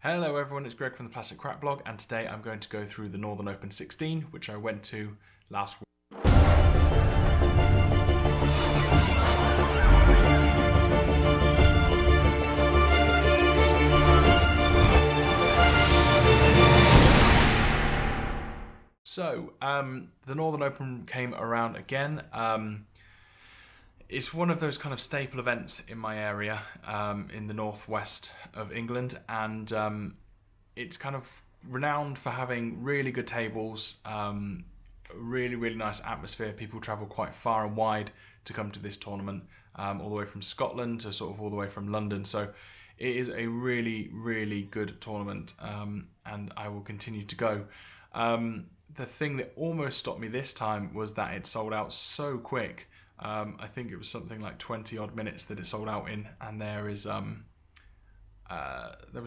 Hello everyone, it's Greg from the Plastic Crap blog, and today I'm going to go through the Northern Open 16, which I went to last week. So, the Northern Open came around again. It's one of those kind of staple events in my area, in the northwest of England, and it's kind of renowned for having really good tables, really nice atmosphere. People travel quite far and wide to come to this tournament, all the way from Scotland to sort of all the way from London. So it is a really good tournament, and I will continue to go. The thing that almost stopped me this time was that it sold out so quick. I think it was something like 20 odd minutes that it sold out in, and there was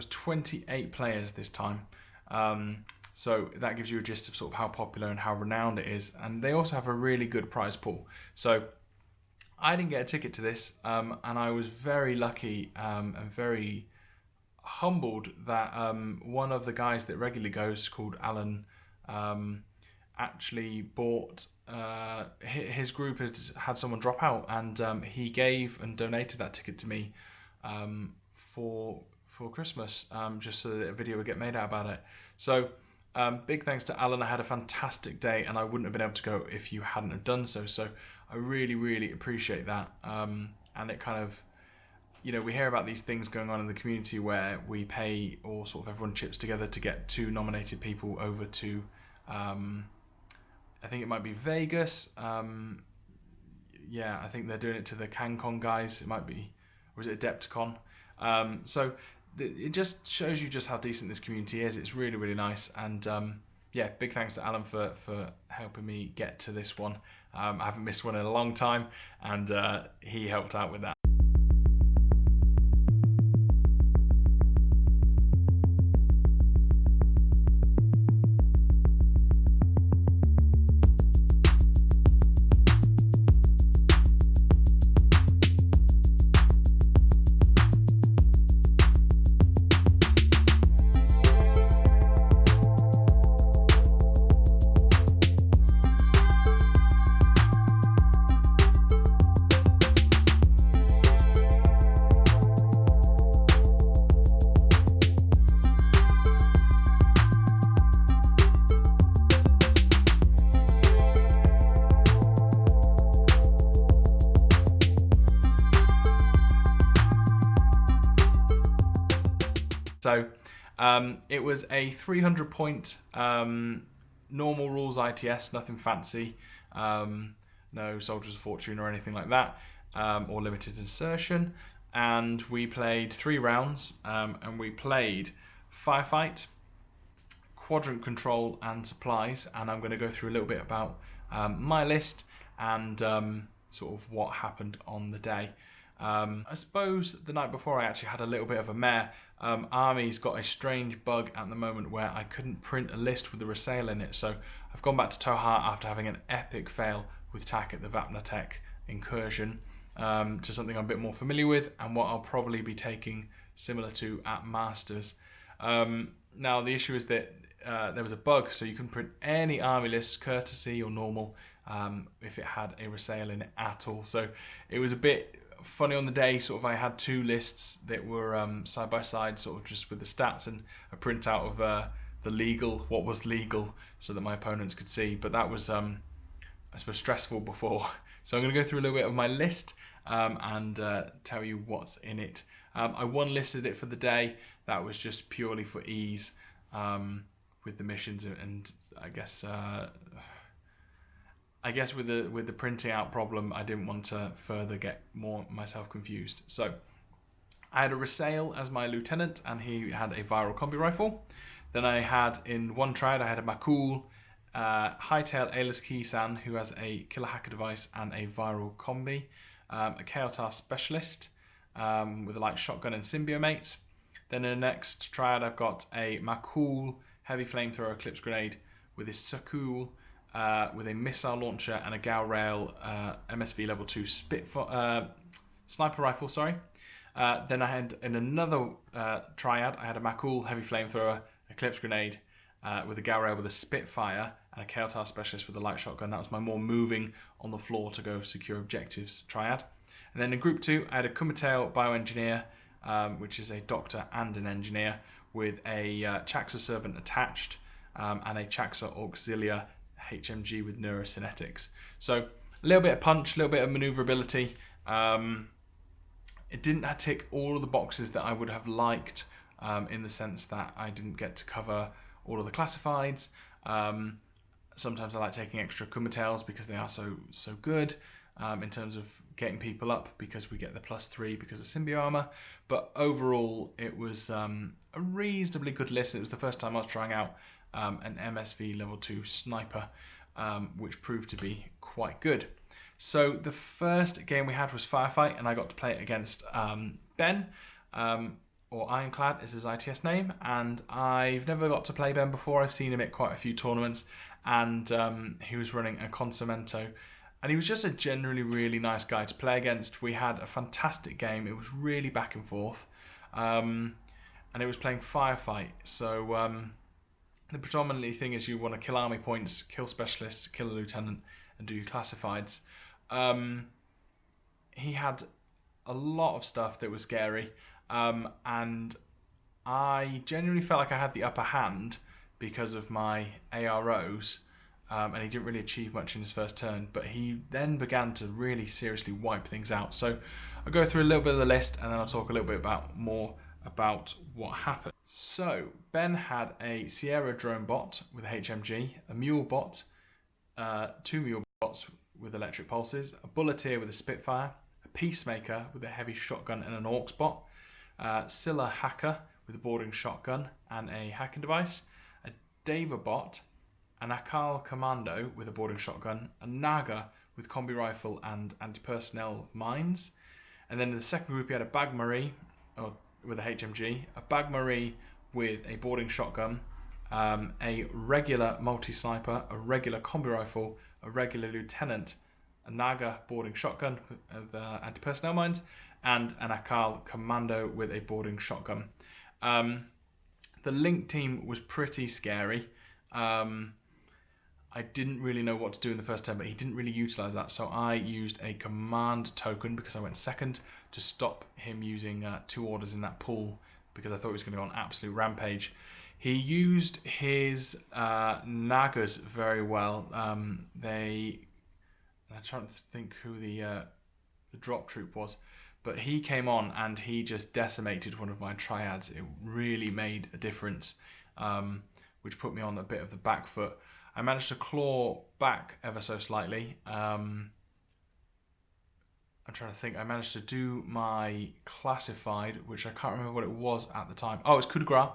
28 players this time. So that gives you a gist of sort of how popular and how renowned it is. And they also have a really good prize pool. So I didn't get a ticket to this, and I was very lucky and very humbled that one of the guys that regularly goes, called Alan, actually bought, his group had someone drop out, and he gave and donated that ticket to me for Christmas, just so that a video would get made out about it. So big thanks to Alan. I had a fantastic day, and I wouldn't have been able to go if you hadn't have done so. So I really appreciate that. And it kind of, we hear about these things going on in the community where we pay, or sort of everyone chips together to get two nominated people over to, I think it might be Vegas. Yeah, I think they're doing it to the CanCon guys. It might be, or is it Adepticon? So it just shows you just how decent this community is. It's really nice, and yeah, big thanks to Alan for helping me get to this one. I haven't missed one in a long time, and he helped out with that. So it was a 300 point normal rules ITS, nothing fancy, no Soldiers of Fortune or anything like that, or limited insertion. And we played 3 rounds, and we played Firefight, Quadrant Control, and Supplies. And I'm going to go through a little bit about my list and sort of what happened on the day. I suppose the night before I actually had a little bit of a mare. Army's got a strange bug at the moment where I couldn't print a list with the Resale in it, so I've gone back to Toha after having an epic fail with TAC at the Vapnatech incursion, to something I'm a bit more familiar with, and what I'll probably be taking similar to at Masters. Now the issue is that there was a bug, so you couldn't print any Army lists, courtesy or normal, if it had a Resale in it at all. So it was a bit funny on the day. Sort of I had 2 lists that were side by side, sort of just with the stats and a printout of what was legal, so that my opponents could see. But that was I suppose stressful before. So I'm going to go through a little bit of my list and tell you what's in it. I one listed it for the day. That was just purely for ease with the missions, and I guess with the printing out problem, I didn't want to further get more myself confused. So I had a Resale as my lieutenant, and he had a viral combi rifle. Then I had, in one triad, I had a Makul, Hightail Ayless Kisan, who has a killer hacker device and a viral combi, a Kaotar specialist with a light shotgun and symbiomates. Then in the next triad, I've got a Makul heavy flamethrower eclipse grenade with his Sakul, with a missile launcher and a Galrail MSV level 2 sniper rifle. Then I had in another triad, I had a Makul heavy flamethrower, Eclipse grenade with a Galrail with a Spitfire, and a Kael'thas specialist with a light shotgun. That was my more moving on the floor to go secure objectives triad. And then in group 2, I had a Kumateo bioengineer, which is a doctor and an engineer, with a Chaxa servant attached, and a Chaxa auxilia HMG with neurocynetics. So a little bit of punch, a little bit of maneuverability. It didn't tick all of the boxes that I would have liked, in the sense that I didn't get to cover all of the classifieds. Sometimes I like taking extra Kumateos because they are so good in terms of getting people up, because we get the +3 because of Symbio armor. But overall, it was a reasonably good list. It was the first time I was trying out an MSV level 2 sniper, which proved to be quite good. So the first game we had was Firefight, and I got to play it against Ben, or Ironclad is his ITS name, and I've never got to play Ben before. I've seen him at quite a few tournaments, and he was running a Consamento, and he was just a generally really nice guy to play against. We had a fantastic game. It was really back and forth, and it was playing Firefight. So the predominantly thing is you want to kill army points, kill specialists, kill a lieutenant, and do your classifieds. He had a lot of stuff that was scary, and I genuinely felt like I had the upper hand because of my AROs, and he didn't really achieve much in his first turn, but he then began to really seriously wipe things out. So I'll go through a little bit of the list, and then I'll talk a little bit more about what happened. So Ben had a Sierra drone bot with a HMG, a mule bot, 2 mule bots with electric pulses, a Bulleteer with a Spitfire, a Peacemaker with a heavy shotgun and an Orcs bot, Scylla Hacker with a boarding shotgun and a hacking device, a Deva bot, an Akal Commando with a boarding shotgun, a Naga with combi rifle and anti-personnel mines. And then in the second group, he had a Bagmarie with a HMG, a Bagmarie with a boarding shotgun, a regular multi-sniper, a regular combi rifle, a regular lieutenant, a Naga boarding shotgun with anti-personnel mines, and an Akal Commando with a boarding shotgun. The Link team was pretty scary. I didn't really know what to do in the first turn, but he didn't really utilize that, so I used a command token because I went second to stop him using 2 orders in that pool, because I thought he was going to go on absolute rampage. He used his Nagas very well. I'm trying to think who the drop troop was, but he came on and he just decimated one of my triads. It really made a difference, which put me on a bit of the back foot. I managed to claw back ever so slightly. I'm trying to think. I managed to do my classified, which I can't remember what it was at the time. Oh, it's coup de grace.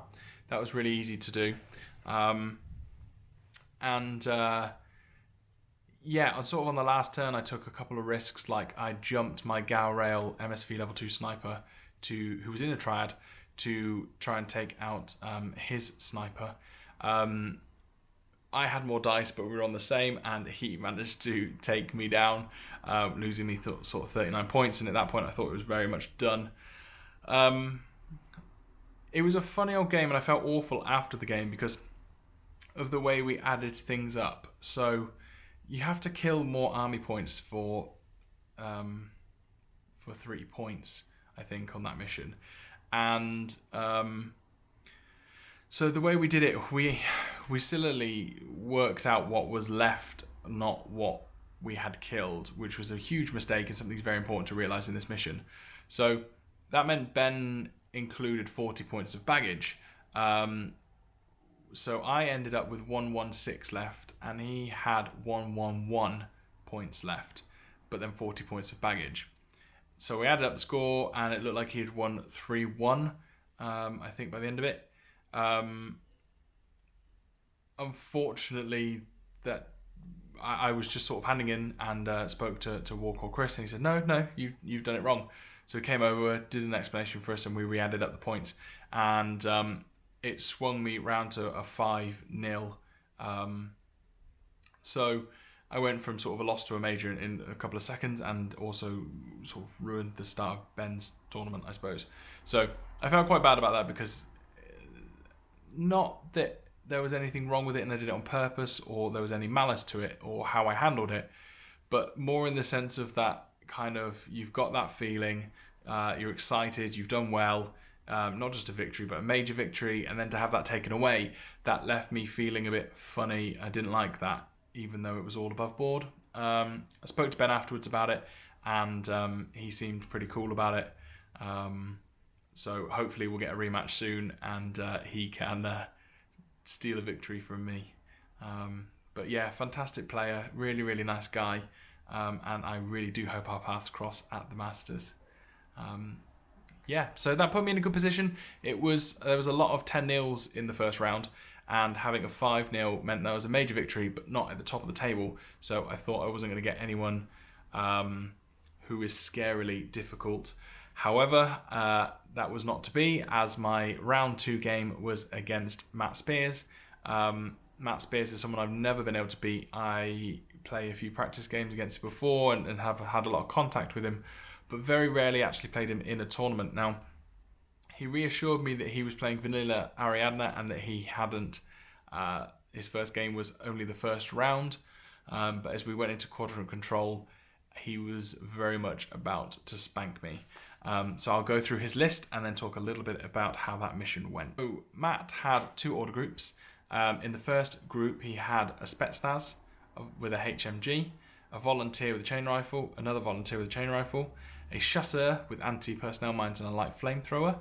That was really easy to do. Yeah, sort of on the last turn, I took a couple of risks. Like I jumped my Galrail MSV level 2 sniper who was in a triad, to try and take out his sniper. I had more dice, but we were on the same, and he managed to take me down, losing me sort of 39 points. And at that point, I thought it was very much done. It was a funny old game, and I felt awful after the game because of the way we added things up. So you have to kill more army points for 3 points, I think, on that mission. And so the way we did it, we silly worked out what was left, not what we had killed, which was a huge mistake and something that's very important to realise in this mission. So that meant Ben included 40 points of baggage. So I ended up with 116 left, and he had 111 points left, but then 40 points of baggage. So we added up the score, and it looked like he had won 3-1, I think, by the end of it. Unfortunately, that I was just sort of handing in and spoke to Warcall Chris, and he said, no, you've done it wrong. So he came over, did an explanation for us, and we re-added up the points, and it swung me round to a 5-0. So I went from sort of a loss to a major in a couple of seconds, and also sort of ruined the start of Ben's tournament, I suppose. So I felt quite bad about that, because not that there was anything wrong with it and I did it on purpose, or there was any malice to it, or how I handled it, but more in the sense of that kind of, you've got that feeling, you're excited, you've done well, not just a victory, but a major victory, and then to have that taken away, that left me feeling a bit funny. I didn't like that, even though it was all above board. I spoke to Ben afterwards about it, and he seemed pretty cool about it. So hopefully we'll get a rematch soon, and he can steal a victory from me. But yeah, fantastic player, really, really nice guy, and I really do hope our paths cross at the Masters. Yeah, so that put me in a good position. There was a lot of 10-0s in the first round, and having a 5-0 meant there was a major victory, but not at the top of the table. So I thought I wasn't going to get anyone who is scarily difficult. However, that was not to be, as my round 2 game was against Matt Spears. Matt Spears is someone I've never been able to beat. I play a few practice games against him before and have had a lot of contact with him, but very rarely actually played him in a tournament. Now, he reassured me that he was playing Vanilla Ariadne and that he hadn't. His first game was only the first round, but as we went into quadrant control, he was very much about to spank me. So I'll go through his list and then talk a little bit about how that mission went. So Matt had 2 order groups. In the first group, he had a Spetsnaz with a HMG, a volunteer with a chain rifle, another volunteer with a chain rifle, a chasseur with anti-personnel mines and a light flamethrower,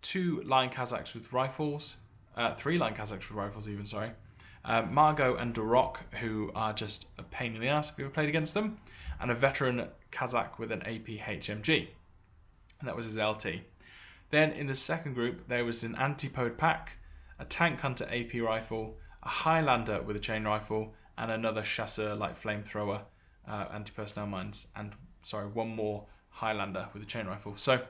2 Lion Kazakhs with rifles, 3 Lion Kazakhs with rifles even, sorry, Margot and Durok, who are just a pain in the ass if you ever played against them, and a veteran Kazakh with an AP HMG. And that was his LT. Then in the second group, there was an Antipode pack, a Tank Hunter AP rifle, a Highlander with a chain rifle, and another chasseur light flamethrower, anti-personnel mines, and one more Highlander with a chain rifle. So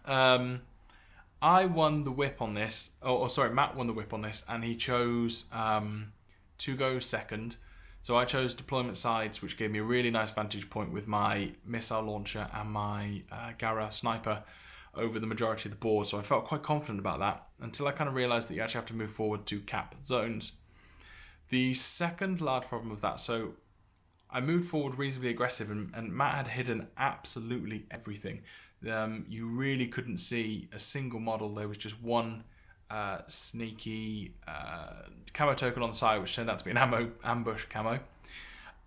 I won the whip on this. Matt won the whip on this, and he chose to go second. So I chose deployment sides, which gave me a really nice vantage point with my missile launcher and my Gara sniper over the majority of the board. So I felt quite confident about that until I kind of realised that you actually have to move forward to cap zones. The second large problem with that, so I moved forward reasonably aggressive, and Matt had hidden absolutely everything. You really couldn't see a single model. There was just one sneaky camo token on the side, which turned out to be an ambush camo.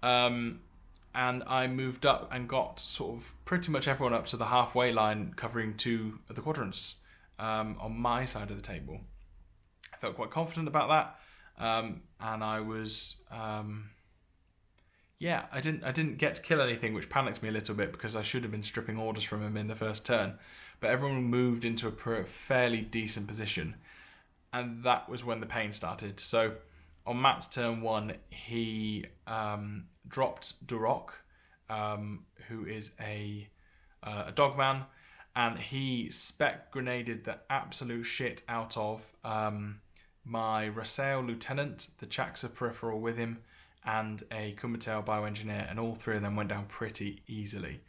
And I moved up and got sort of pretty much everyone up to the halfway line, covering 2 of the quadrants on my side of the table. I felt quite confident about that, and I was I didn't get to kill anything, which panicked me a little bit because I should have been stripping orders from him in the first turn. But everyone moved into a fairly decent position, and that was when the pain started. So on Matt's turn 1, he dropped Durok, who is a dogman, and he spec grenaded the absolute shit out of my Rasail lieutenant, the Chaxa peripheral with him, and a Kumatel bioengineer, and all 3 of them went down pretty easily.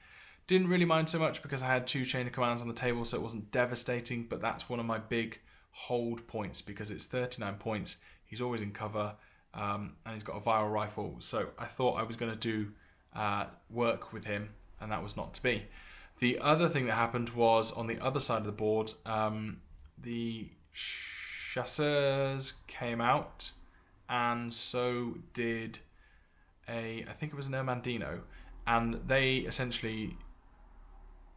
Didn't really mind so much because I had 2 chain of commands on the table, so it wasn't devastating, but that's one of my big hold points because it's 39 points. He's always in cover, and he's got a viral rifle, so I thought I was going to do work with him, and that was not to be. The other thing that happened was on the other side of the board, the chasseurs came out, and so did I think it was an Ermandino, and they essentially,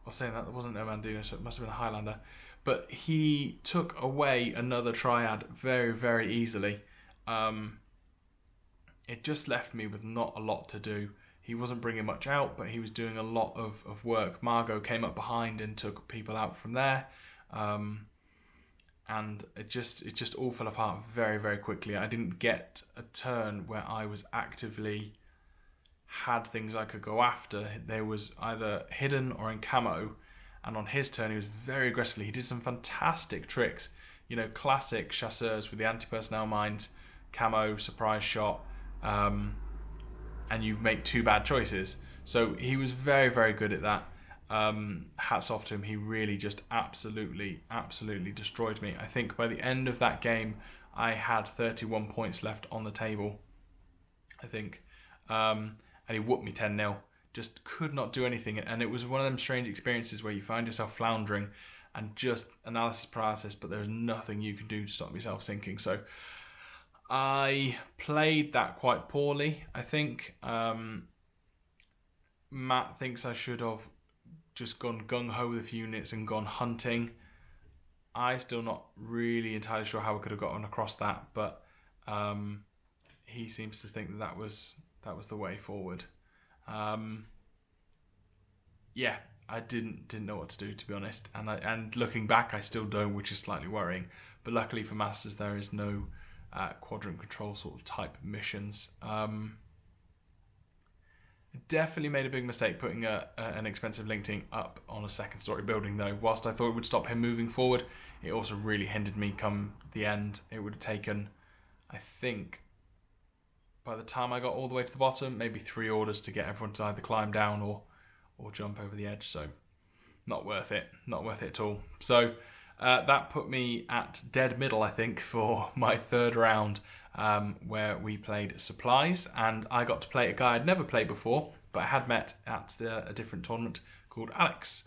I was saying that wasn't an Ermandino, so it must have been a Highlander, but he took away another triad very, very easily. It just left me with not a lot to do. He wasn't bringing much out, but he was doing a lot of work. Margot came up behind and took people out from there. And it just all fell apart very, very quickly. I didn't get a turn where I was actively had things I could go after. There was either hidden or in camo, and on his turn he was very aggressively. He did some fantastic tricks, classic chasseurs with the anti-personnel mines, camo, surprise shot, and you make 2 bad choices. So he was very, very good at that. Hats off to him. He really just absolutely destroyed me. I think by the end of that game, I had 31 points left on the table, I think. And he whooped me 10-0. Just could not do anything. And it was one of them strange experiences where you find yourself floundering and just analysis paralysis, but there's nothing you can do to stop yourself sinking. So I played that quite poorly, I think. Matt thinks I should have just gone gung-ho with a few units and gone hunting. I still not really entirely sure how I could have gotten across that, but he seems to think that was the way forward. Yeah, I didn't know what to do, to be honest, and looking back, I still don't, which is slightly worrying. But luckily for Masters, there is no quadrant control sort of type missions. Definitely made a big mistake putting an expensive link team up on a 2nd story building, though. Whilst I thought it would stop him moving forward, it also really hindered me come the end. It would have taken, I think, by the time I got all the way to the bottom, maybe 3 orders to get everyone to either climb down or jump over the edge. So not worth it. Not worth it at all. So that put me at dead middle, I think, for my 3rd round, where we played supplies, and I got to play a guy I'd never played before, but I had met at a different tournament called Alex.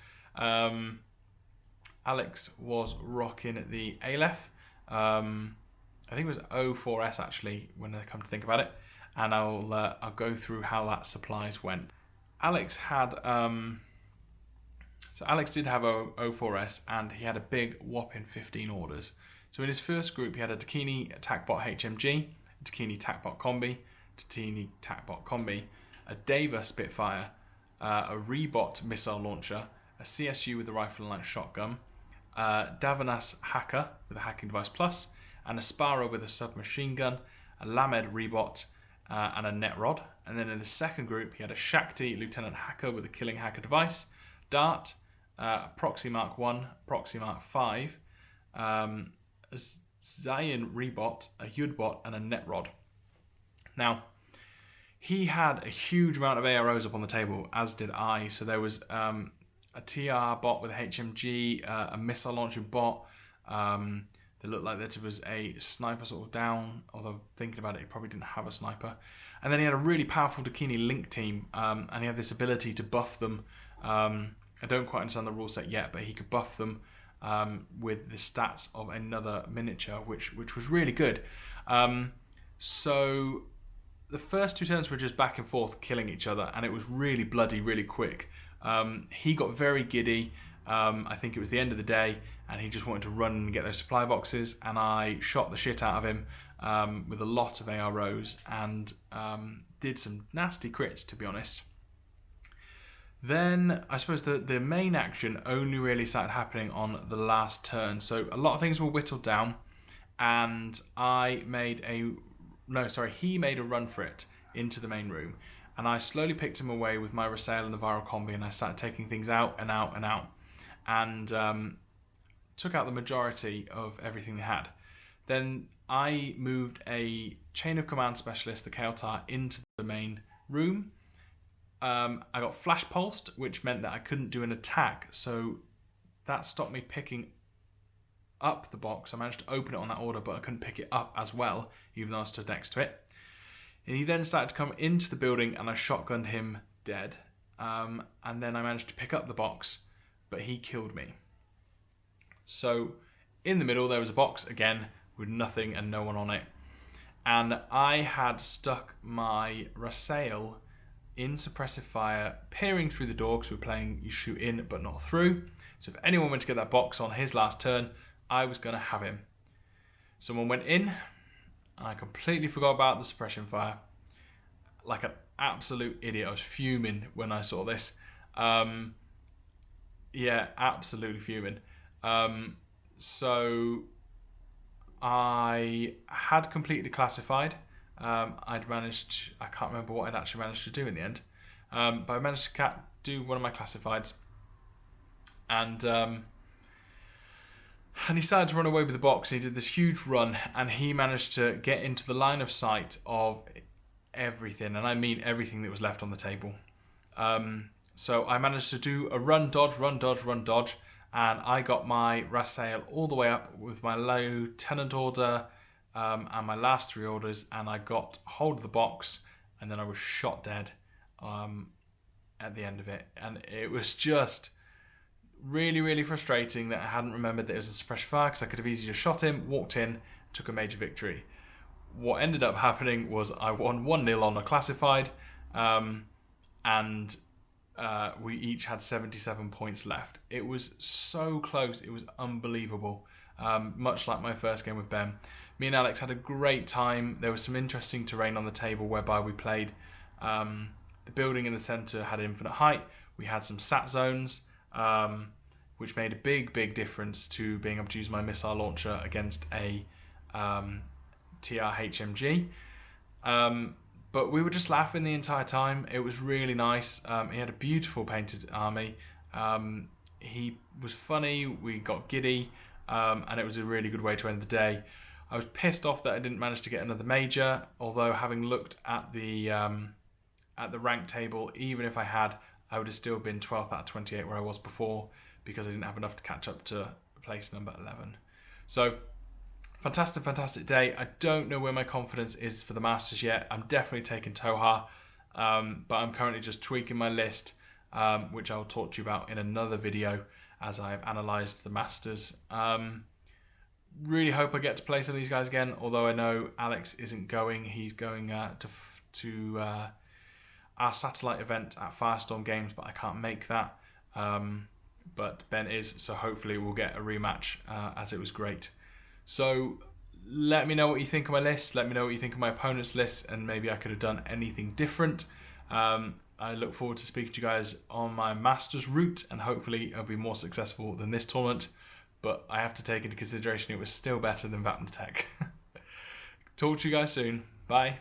Alex was rocking the Aleph. I think it was 04S actually, when I come to think about it, and I'll go through how that supplies went. Alex had so Alex did have 04S, and he had a big whopping 15 orders. So in his first group, he had a Dakini TacBot HMG, a Dakini TacBot Combi, Dakini TacBot Combi, a Deva Spitfire, a Rebot missile launcher, a CSU with a rifle and light shotgun, Davanas Hacker with a hacking device plus, and a Sparrow with a submachine gun, a Lamed Rebot, and a net rod. And then in the second group, he had a Shakti Lieutenant Hacker with a killing hacker device, Dart, a Proxy Mark 1, Proxy Mark 5, a Zayin Rebot, a Yudbot, and a net rod. Now, he had a huge amount of AROs up on the table, as did I. So there was a TR bot with a HMG, a missile launching bot. It looked like there was a sniper sort of down, although thinking about it, he probably didn't have a sniper. And then he had a really powerful Dakini Link team, and he had this ability to buff them. I don't quite understand the rule set yet, but he could buff them with the stats of another miniature, which was really good. So the first 2 turns were just back and forth killing each other, and it was really bloody, really quick. He got very giddy. I think it was the end of the day, and he just wanted to run and get those supply boxes, and I shot the shit out of him with a lot of AROs, and did some nasty crits, to be honest. Then I suppose the main action only really started happening on the last turn. So a lot of things were whittled down, and he made a run for it into the main room, and I slowly picked him away with my Rasail and the Viral Combi, and I started taking things out and out and out, and took out the majority of everything they had. Then I moved a Chain of Command Specialist, the Kael'thar, into the main room. I got flash pulsed, which meant that I couldn't do an attack, so that stopped me picking up the box. I managed to open it on that order, but I couldn't pick it up as well, even though I stood next to it. And he then started to come into the building, and I shotgunned him dead. And then I managed to pick up the box, but he killed me. So in the middle, there was a box again with nothing and no one on it. And I had stuck my Rasail in suppressive fire, peering through the door, because we're playing you shoot in but not through. So if anyone went to get that box on his last turn, I was going to have him. Someone went in, and I completely forgot about the suppression fire. Like an absolute idiot. I was fuming when I saw this. Yeah, absolutely fuming. So I had completely classified. I can't remember what I'd actually managed to do in the end, but I managed to do one of my classifieds, and he started to run away with the box. He did this huge run, and he managed to get into the line of sight of everything, and I mean everything that was left on the table. So I managed to do a run, dodge, and I got my Rassail all the way up with my lieutenant order and my last 3 orders, and I got hold of the box, and then I was shot dead at the end of it. And it was just really, really frustrating that I hadn't remembered that it was a suppression fire, because I could have easily just shot him, walked in, took a major victory. What ended up happening was I won 1-0 on a classified, and we each had 77 points left. It was so close. It was unbelievable. Much like my first game with Ben. Me and Alex had a great time. There was some interesting terrain on the table whereby we played. The building in the centre had infinite height. We had some sat zones, which made a big difference to being able to use my missile launcher against a TR-HMG. But we were just laughing the entire time. It was really nice. He had a beautiful painted army. He was funny. We got giddy, and it was a really good way to end the day. I was pissed off that I didn't manage to get another major, although having looked at the rank table, even if I had, I would have still been 12th out of 28 where I was before, because I didn't have enough to catch up to place number 11. So fantastic day. I don't know where my confidence is for the Masters yet. I'm definitely taking Toha, but I'm currently just tweaking my list, which I'll talk to you about in another video as I've analysed the Masters. Really hope I get to play some of these guys again, although I know Alex isn't going. He's going to our satellite event at Firestorm Games, but I can't make that. But Ben is, so hopefully we'll get a rematch, as it was great. So let me know what you think of my list. Let me know what you think of my opponent's list, and maybe I could have done anything different. I look forward to speaking to you guys on my Masters route, and hopefully I'll be more successful than this tournament. But I have to take into consideration it was still better than Vaptech. Talk to you guys soon. Bye.